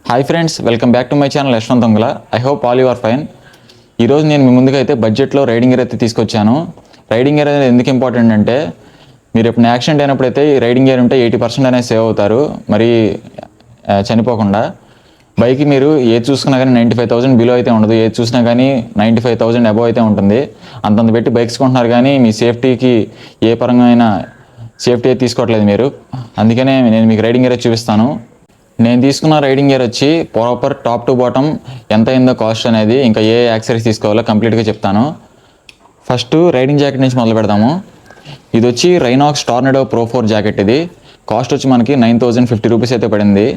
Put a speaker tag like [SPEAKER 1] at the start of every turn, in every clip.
[SPEAKER 1] Hi friends, welcome back to my channel Yashwanth Angula. I hope all you are fine. ఈరోజు నేను మీ ముందుగా అయితే బడ్జెట్లో రైడింగ్ గేర్ అయితే తీసుకొచ్చాను. రైడింగ్ గేర్ అనేది ఎందుకు ఇంపార్టెంట్ అంటే, మీరు ఎప్పుడు యాక్సిడెంట్ అయినప్పుడైతే ఈ రైడింగ్ గేర్ ఉంటే 80% అనేది సేవ్ అవుతారు, మరి చనిపోకుండా. బైక్ మీరు ఏది చూసుకున్నా కానీ 95,000 బిలో అయితే ఉండదు, ఏది చూసినా కానీ 95,000 అబోవ్ అయితే ఉంటుంది. అంతంత పెట్టి బైక్స్ కొంటున్నారు కానీ మీ సేఫ్టీకి ఏ పరంగా సేఫ్టీ అయితే తీసుకోవట్లేదు మీరు. అందుకనే నేను మీకు రైడింగ్ గేర్ చూపిస్తాను. నేను తీసుకున్న రైడింగ్ గేర్ వచ్చి ప్రాపర్ టాప్ టు బాటమ్ ఎంత అయిందో కాస్ట్ అనేది, ఇంకా ఏ యాక్సెసరీస్ తీసుకోవాలో కంప్లీట్గా చెప్తాను. ఫస్ట్ రైడింగ్ జాకెట్ నుంచి మొదలు పెడదాము. ఇది వచ్చి రైనాక్స్ టార్నడో ప్రో 4 జాకెట్. ఇది కాస్ట్ వచ్చి మనకి 9,050 రూపీస్ అయితే పడింది.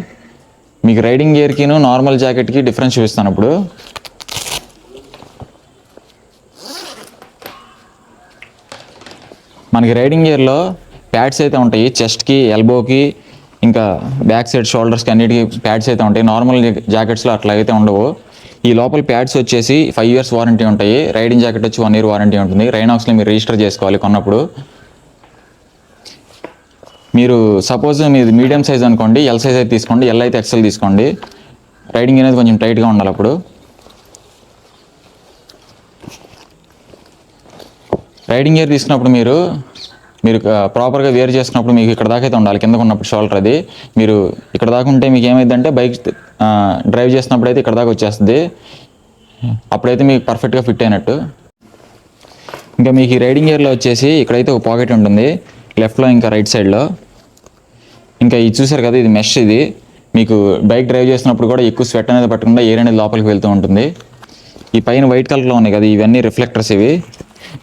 [SPEAKER 1] మీకు రైడింగ్ గేర్కిను నార్మల్ జాకెట్కి డిఫరెన్స్ చూపిస్తాను. ఇప్పుడు మనకి రైడింగ్ గేర్లో ప్యాడ్స్ అయితే ఉంటాయి, చెస్ట్కి, ఎల్బోకి, ఇంకా బ్యాక్ సైడ్ షోల్డర్స్కి అన్నిటికీ ప్యాడ్స్ అయితే ఉంటాయి. నార్మల్ జాకెట్స్లో అట్లా అయితే ఉండవు. ఈ లోపల ప్యాడ్స్ వచ్చేసి 5 years వారంటీ ఉంటాయి. రైడింగ్ జాకెట్ వచ్చి 1 year వారంటీ ఉంటుంది. రైనాక్స్లో మీరు రిజిస్టర్ చేసుకోవాలి కొన్నప్పుడు. మీరు సపోజ్ మీది మీడియం సైజ్ అనుకోండి, ఎల్ సైజ్ అయితే తీసుకోండి, ఎల్ అయితే ఎక్సెల్ తీసుకోండి. రైడింగ్ అనేది కొంచెం టైట్గా ఉండాలి. అప్పుడు రైడింగ్ గేర్ తీసుకున్నప్పుడు మీరు ప్రాపర్గా వేర్ చేసుకున్నప్పుడు మీకు ఇక్కడ దాకా అయితే ఉండాలి, కిందకు ఉన్నప్పుడు షోల్డర్. అది మీరు ఇక్కడ దాకా ఉంటే మీకు ఏమైందంటే బైక్ డ్రైవ్ చేసినప్పుడు అయితే ఇక్కడ దాకా వచ్చేస్తుంది, అప్పుడైతే మీకు పర్ఫెక్ట్గా ఫిట్ అయినట్టు. ఇంకా మీకు ఈ రైడింగ్ గేర్లో వచ్చేసి ఇక్కడైతే ఒక పాకెట్ ఉంటుంది లెఫ్ట్లో, ఇంకా రైట్ సైడ్లో. ఇంకా ఇది చూసారు కదా, ఇది మెష్. ఇది మీకు బైక్ డ్రైవ్ చేసినప్పుడు కూడా ఎక్కువ స్వెట్ అనేది పట్టకుండా ఎయిర్ అనేది లోపలికి వెళ్తూ ఉంటుంది. ఈ పైన వైట్ కలర్లో ఉన్నాయి కదా, ఇవన్నీ రిఫ్లెక్టర్స్. ఇవి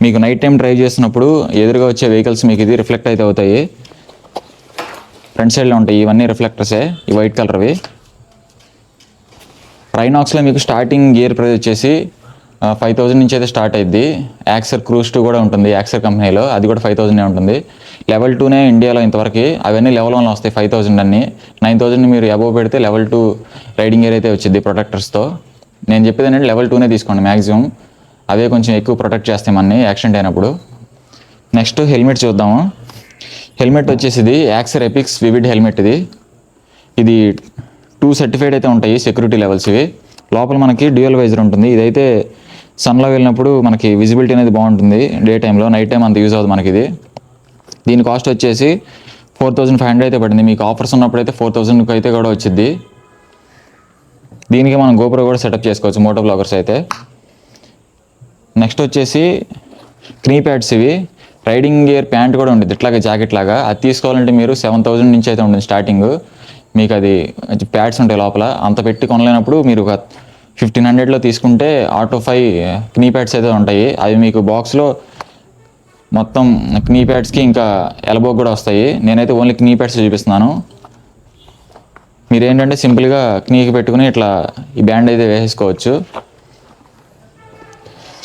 [SPEAKER 1] మీకు నైట్ టైం డ్రైవ్ చేసినప్పుడు ఎదురుగా వచ్చే వెహికల్స్ మీకు ఇది రిఫ్లెక్ట్ అయితే అవుతాయి. ఫ్రంట్ సైడ్లో ఉంటాయి ఇవన్నీ రిఫ్లెక్టర్సే, ఈ వైట్ కలర్వి. రైనాక్స్లో మీకు స్టార్టింగ్ గేర్ ప్రైస్ వచ్చేసి 5,000 నుంచి అయితే స్టార్ట్ అయ్యింది. యాక్సర్ క్రూజ్ 2 కూడా ఉంటుంది యాక్సర్ కంపెనీలో, అది కూడా 5,000 ఉంటుంది. లెవెల్ 2నే ఇండియాలో ఇంతవరకు, అవన్నీ లెవెల్ 1లో వస్తాయి 5,000 అన్ని. 9,000 మీరు అబోవ్ పెడితే లెవెల్ 2 రైడింగ్ గేర్ అయితే వచ్చింది ప్రొటెక్టర్స్తో. నేను చెప్పేది ఏంటంటే లెవెల్ 2నే తీసుకోండి మ్యాక్సిమం, అవే కొంచెం ఎక్కువ ప్రొటెక్ట్ చేస్తాయి మనని యాక్సిడెంట్ అయినప్పుడు. నెక్స్ట్ హెల్మెట్ చూద్దాము. హెల్మెట్ వచ్చేసి ఇది యాక్సర్ ఎపిక్స్ వివిడ్ హెల్మెట్. ఇది 2 సర్టిఫైడ్ అయితే ఉంటాయి సెక్యూరిటీ లెవెల్స్. ఇవి లోపల మనకి డ్యూయల్ వైజర్ ఉంటుంది. ఇదైతే సన్లో వెళ్ళినప్పుడు మనకి విజిబిలిటీ అనేది బాగుంటుంది డే టైంలో, నైట్ టైం అంత యూజ్ అవుతుంది మనకి ఇది. దీని కాస్ట్ వచ్చేసి 4,500 అయితే పడింది. మీకు ఆఫర్స్ ఉన్నప్పుడు అయితే 4,000 అయితే కూడా వచ్చింది. దీనికి మనం గోప్రో కూడా సెటప్ చేసుకోవచ్చు మోటో బ్లాగర్స్ అయితే. నెక్స్ట్ వచ్చేసి క్నీ ప్యాడ్స్. ఇవి రైడింగ్ గేర్ ప్యాంట్ కూడా ఉంటుంది ఇట్లాగే జాకెట్ లాగా. అది తీసుకోవాలంటే మీరు 7,000 నుంచి అయితే ఉంటుంది స్టార్టింగ్. మీకు అది ప్యాడ్స్ ఉంటాయి లోపల, అంత పెట్టి కొనలేనప్పుడు మీరు ఒక 1,500లో తీసుకుంటే ఆటో 5 క్నీ ప్యాడ్స్ అయితే ఉంటాయి. అవి మీకు బాక్స్లో మొత్తం క్నీ ప్యాడ్స్కి ఇంకా ఎల్బో కూడా వస్తాయి. నేనైతే ఓన్లీ క్నీ ప్యాడ్స్ చూపిస్తున్నాను. మీరేంటంటే సింపుల్గా క్నీకి పెట్టుకుని ఇట్లా ఈ బ్యాండ్ అయితే వేసేసుకోవచ్చు.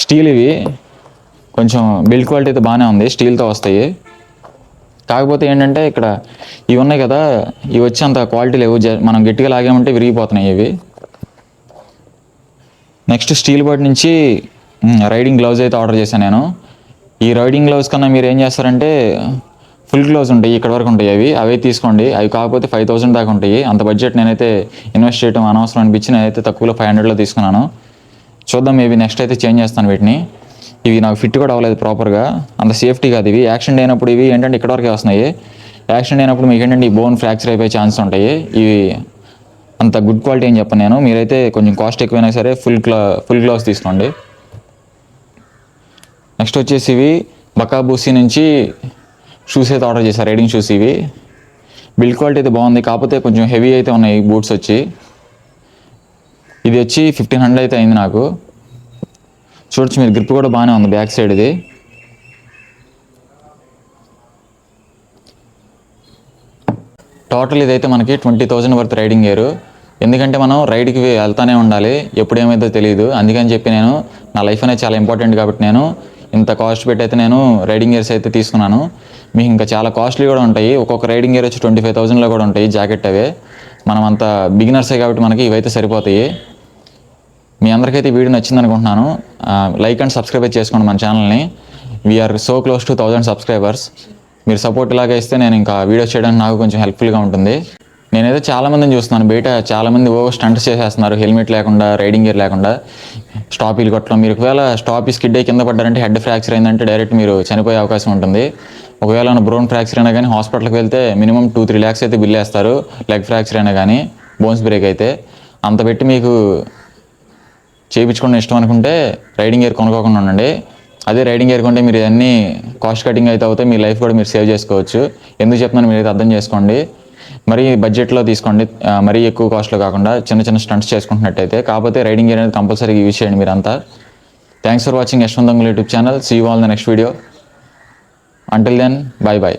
[SPEAKER 1] స్టీల్. ఇవి కొంచెం బిల్డ్ క్వాలిటీ అయితే బాగానే ఉంది, స్టీల్తో వస్తాయి. కాకపోతే ఏంటంటే ఇక్కడ ఇవి ఉన్నాయి కదా, ఇవి వచ్చి అంత క్వాలిటీ లేవు, మనం గట్టిగా లాగామంటే విరిగిపోతున్నాయి ఇవి. నెక్స్ట్ స్టీల్ బర్డ్ నుంచి రైడింగ్ గ్లౌజ్ అయితే ఆర్డర్ చేశాను నేను. ఈ రైడింగ్ గ్లౌజ్ కన్నా మీరు ఏం చేస్తారంటే ఫుల్ గ్లౌజ్ ఉంటాయి, ఇక్కడ వరకు ఉంటాయి, అవే తీసుకోండి. అవి కాకపోతే 5,000 దాకా ఉంటాయి. అంత బడ్జెట్ నేనైతే ఇన్వెస్ట్ చేయడం అనవసరం అనిపించి నేనైతే తక్కువలో 500లో తీసుకున్నాను. చూద్దాం, మేబీ నెక్స్ట్ అయితే చేంజ్ చేస్తాను వీటిని. ఇవి నాకు ఫిట్ కూడా అవ్వలేదు ప్రాపర్గా, అంత సేఫ్టీ కాదు ఇవి. యాక్సిడెంట్ అయినప్పుడు ఇవి ఏంటంటే ఇక్కడ వరకే వస్తున్నాయి. యాక్సిడెంట్ అయినప్పుడు మీకు ఏంటంటే ఈ బోన్ ఫ్రాక్చర్ అయిపోయే ఛాన్స్ ఉంటాయి. ఇవి అంత గుడ్ క్వాలిటీ అని చెప్పను నేను. మీరైతే కొంచెం కాస్ట్ ఎక్కువైనా సరే ఫుల్ గ్లౌస్ తీసుకోండి. నెక్స్ట్ వచ్చేసి ఇవి బకాబూసి నుంచి షూస్ అయితే ఆర్డర్ చేశారు, రైడింగ్ షూస్. ఇవి బిల్డ్ క్వాలిటీ అయితే బాగుంది, కాకపోతే కొంచెం హెవీ అయితే ఉన్నాయి బూట్స్ వచ్చి. ఇది వచ్చి 1,500 అయితే అయింది నాకు. చూడొచ్చు మీరు, గ్రిప్ కూడా బాగానే ఉంది బ్యాక్ సైడ్. ఇది టోటల్ ఇదైతే మనకి 20,000 వర్త్ రైడింగ్ గేరు. ఎందుకంటే మనం రైడ్కి వెళ్తానే ఉండాలి, ఎప్పుడు ఏమైతే తెలియదు. అందుకని చెప్పి నేను నా లైఫ్ అనేది చాలా ఇంపార్టెంట్ కాబట్టి నేను ఇంత కాస్ట్ పెట్టి అయితే నేను రైడింగ్ గేర్స్ అయితే తీసుకున్నాను. మీకు ఇంకా చాలా కాస్ట్లీ కూడా ఉంటాయి. ఒక్కొక్క రైడింగ్ గేర్ వచ్చి 25,000లో కూడా ఉంటాయి జాకెట్. అవే మనం అంత బిగినర్సే కాబట్టి మనకి ఇవైతే సరిపోతాయి. మీ అందరికైతే వీడియో నచ్చింది అనుకుంటున్నాను. లైక్ అండ్ సబ్స్క్రైబ్ చేసుకోండి మన ఛానల్ని. We're so close to 1,000 subscribers. మీరు సపోర్ట్ ఇలాగే ఇస్తే నేను ఇంకా వీడియోస్ చేయడానికి నాకు కొంచెం హెల్ప్ఫుల్గా ఉంటుంది. నేనైతే చాలామందిని చూస్తున్నాను బయట, చాలామంది స్టంట్స్ చేసేస్తున్నారు హెల్మెట్ లేకుండా, రైడింగ్ గేర్ లేకుండా. స్టాపీలు కొట్టడం, మీరు ఒకవేళ స్టాపీ స్కిడ్ అయ్యి కింద పడ్డారంటే హెడ్ ఫ్రాక్చర్ అయిందంటే డైరెక్ట్ మీరు చనిపోయే అవకాశం ఉంటుంది. ఒకవేళ బ్రోన్ ఫ్రాక్చర్ అయినా కానీ హాస్పిటల్కి వెళ్తే మినిమం 2-3 lakhs అయితే బిల్ వేస్తారు. లెగ్ ఫ్రాక్చర్ అయినా కానీ, బోన్స్ బ్రేక్ అయితే అంత పెట్టి మీకు చేయించుకోవడం ఇష్టం అనుకుంటే రైడింగ్ గేర్ కొనుక్కోకుండా ఉండండి. అదే రైడింగ్ గేర్ కొంటే మీరు అన్నీ కాస్ట్ కటింగ్ అయితే అవుతాయి, మీ లైఫ్ కూడా మీరు సేవ్ చేసుకోవచ్చు. ఎందుకు చెప్తున్నాను మీరు అయితే అర్థం చేసుకోండి. మరీ బడ్జెట్లో తీసుకోండి, మరీ ఎక్కువ కాస్ట్లో కాకుండా చిన్న చిన్న స్టంట్స్ చేసుకుంటున్నట్టయితే. కాకపోతే రైడింగ్ గేర్ అనేది కంపల్సరీ యూజ్ చేయండి మీరంతా. Thanks for watching Yashwant Angul YouTube channel. See you all in the next video. Until then, bye by.